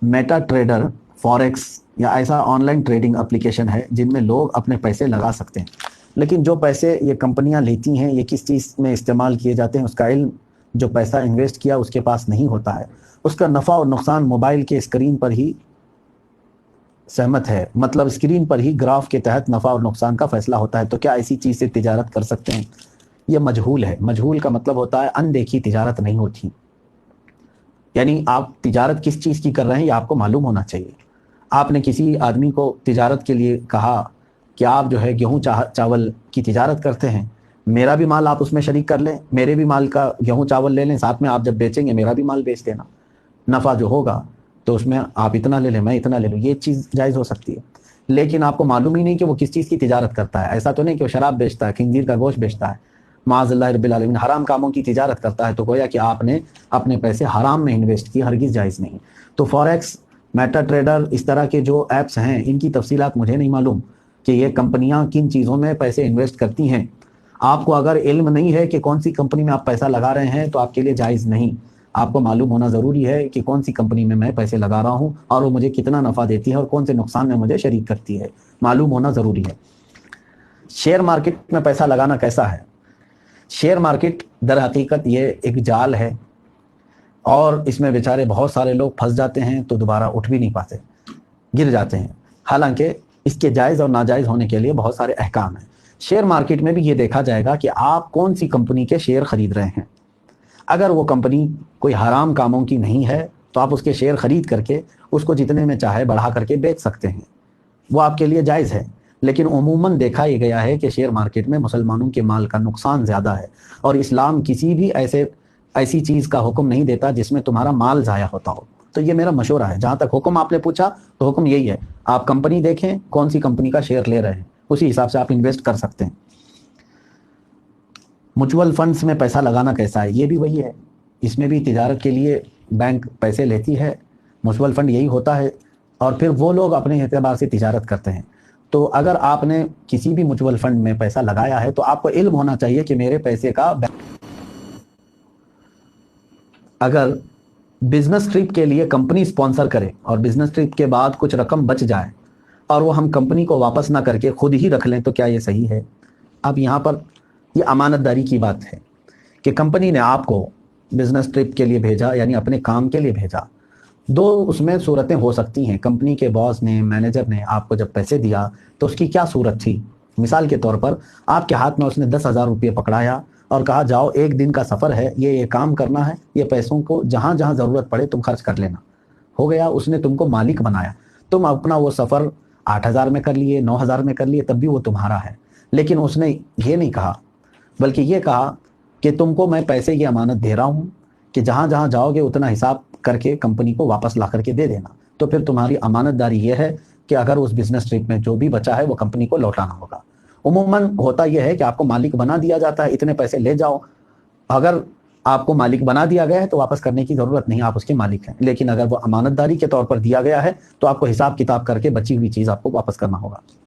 Meta trader, forex या ऐसा online trading application है जिनमें लोग अपने पैसे लगा सकते हैं। लेकिन जो पैसे ये कंपनियां लेती हैं ये किस चीज़ में इस्तेमाल किए जाते हैं उसका इल्म जो पैसा इन्वेस्ट किया उसके पास नहीं होता है। उसका नफ़ा और नुकसान मोबाइल के स्क्रीन पर ही सहमत है, मतलब स्क्रीन पर ही ग्राफ के तहत नफ़ा और नुकसान का फैसला होता है। तो क्या ऐसी चीज़ से तिजारत कर सकते हैं? ये मजहूल है। मजहूल का मतलब होता है अनदेखी तिजारत नहीं होती। यानी आप तिजारत किस चीज़ की कर रहे हैं ये आपको मालूम होना चाहिए। आपने किसी आदमी को तिजारत के लिए कहा कि आप जो है गेहूँ चावल की तिजारत करते हैं, मेरा भी माल आप उसमें शरीक कर लें, मेरे भी माल का गेहूँ चावल ले लें, साथ में आप जब बेचेंगे मेरा भी माल बेच देना, नफ़ा जो होगा तो उसमें आप इतना ले लें मैं इतना ले लूँ, ये चीज़ जायज़ हो सकती है। लेकिन आपको मालूम ही नहीं कि वो किस चीज़ की तिजारत करता है। ऐसा तो नहीं कि वो शराब बेचता है, खंजीर का गोश्त बेचता है, माअज़ल्लाह रब्बिल आलमीन हराम कामों की तिजारत करता है, तो गोया कि आपने अपने पैसे हराम में इन्वेस्ट किए, हरगिज़ जायज़ नहीं। तो फॉरेक्स, मेटा ट्रेडर, इस तरह के जो ऐप्स हैं इनकी तफसीलात मुझे नहीं मालूम कि ये कंपनियां किन चीज़ों में पैसे इन्वेस्ट करती हैं। आपको अगर इल्म नहीं है कि कौन सी कंपनी में आप पैसा लगा रहे हैं तो आपके लिए जायज़ नहीं। आपको मालूम होना ज़रूरी है कि कौन सी कंपनी में मैं पैसे लगा रहा हूँ और वो मुझे कितना नफ़ा देती है और कौन से नुकसान में मुझे शरीक करती है, मालूम होना ज़रूरी है। शेयर मार्केट में पैसा लगाना कैसा है? शेयर मार्केट दर हकीकत ये एक जाल है और इसमें बेचारे बहुत सारे लोग फंस जाते हैं तो दोबारा उठ भी नहीं पाते, गिर जाते हैं। हालांकि इसके जायज़ और नाजायज़ होने के लिए बहुत सारे अहकाम हैं। शेयर मार्केट में भी ये देखा जाएगा कि आप कौन सी कंपनी के शेयर ख़रीद रहे हैं। अगर वो कंपनी कोई हराम कामों की नहीं है तो आप उसके शेयर ख़रीद करके उसको जितने में चाहे बढ़ा करके बेच सकते हैं, वो आपके लिए जायज़ है। लेकिन उमूमन देखा ये गया है कि शेयर मार्केट में मुसलमानों के माल का नुकसान ज़्यादा है और इस्लाम किसी भी ऐसी चीज़ का हुक्म नहीं देता जिसमें तुम्हारा माल ज़ाया होता हो। तो ये मेरा मशवरा है। जहाँ तक हुक्म आपने पूछा तो हुक्म यही है, आप कंपनी देखें कौन सी कंपनी का शेयर ले रहे हैं, उसी हिसाब से आप इन्वेस्ट कर सकते हैं। म्यूचुअल फंड्स में पैसा लगाना कैसा है? ये भी वही है, इसमें भी तिजारत के लिए बैंक पैसे लेती है, म्यूचुअल फंड यही होता है और फिर वो लोग अपने एतबार से तिजारत करते हैं। तो अगर आपने किसी भी म्यूचुअल फंड में पैसा लगाया है तो आपको इल्म होना चाहिए कि मेरे पैसे का अगर बिजनेस ट्रिप के लिए कंपनी स्पॉन्सर करे और बिजनेस ट्रिप के बाद कुछ रकम बच जाए और वो हम कंपनी को वापस ना करके खुद ही रख लें तो क्या ये सही है? अब यहाँ पर ये अमानतदारी की बात है कि कंपनी ने आपको बिजनेस ट्रिप के लिए भेजा, यानी अपने काम के लिए भेजा। दो उसमें सूरतें हो सकती हैं। कंपनी के बॉस ने, मैनेजर ने आपको जब पैसे दिया तो उसकी क्या सूरत थी? मिसाल के तौर पर आपके हाथ में उसने 10,000 रुपये पकड़ाया और कहा जाओ एक दिन का सफ़र है, ये काम करना है, ये पैसों को जहाँ जहाँ ज़रूरत पड़े तुम खर्च कर लेना। हो गया, उसने तुमको मालिक बनाया। तुम अपना वो सफ़र 8,000 में कर लिए, 9,000 में कर लिए, तब भी वो तुम्हारा है। लेकिन उसने ये नहीं कहा, बल्कि ये कहा कि तुमको मैं पैसे की अमानत दे रहा हूँ कि जहाँ जहाँ जाओगे उतना हिसाब करके कंपनी को वापस ला करके दे देना। तो फिर तुम्हारी अमानतदारी ये है कि अगर उस बिजनेस ट्रिप में जो भी बचा है वो कंपनी को लौटाना होगा। उमूमन होता यह है कि आपको मालिक बना दिया जाता है, इतने पैसे ले जाओ। अगर आपको मालिक बना दिया गया है तो वापस करने की ज़रूरत नहीं, आप उसके मालिक हैं। लेकिन अगर वो अमानतदारी के तौर पर दिया गया है तो आपको हिसाब किताब करके बची हुई चीज़ आपको वापस करना होगा।